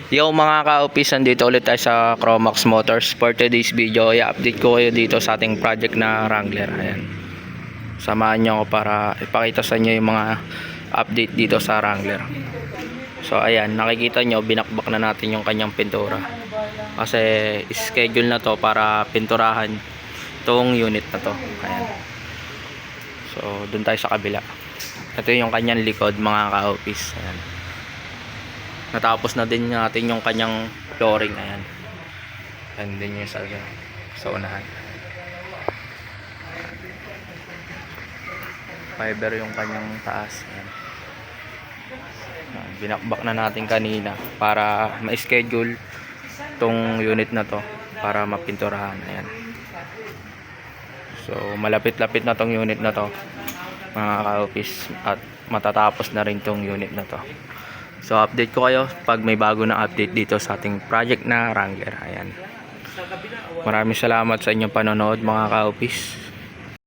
Yo mga ka-office, nandito ulit tayo sa Chromax Motors. For today's video, i-update ko kayo dito sa ating project na Wrangler. Ayan. Samahan nyo ako para ipakita sa inyo yung mga update dito sa Wrangler. So ayan, nakikita nyo, binakbak na natin yung kanyang pintura. Kasi schedule na to para pinturahan itong unit na to. Ayan. So dun tayo sa kabila. Ito yung kanyang likod mga ka-office. Ayan. Natapos na din natin yung kanyang flooring. Ayan. And din yung sa unahan. Fiber yung kanyang taas. Ayan. Binakbak na natin kanina para ma-schedule tong unit na to para mapinturahan. Ayan. So malapit-lapit na tong unit na to mga ka-office, at matatapos na rin tong unit na to. So update ko kayo pag may bago na update dito sa ating project na Wrangler. Ayan. Maraming salamat sa inyong panonood mga ka-office.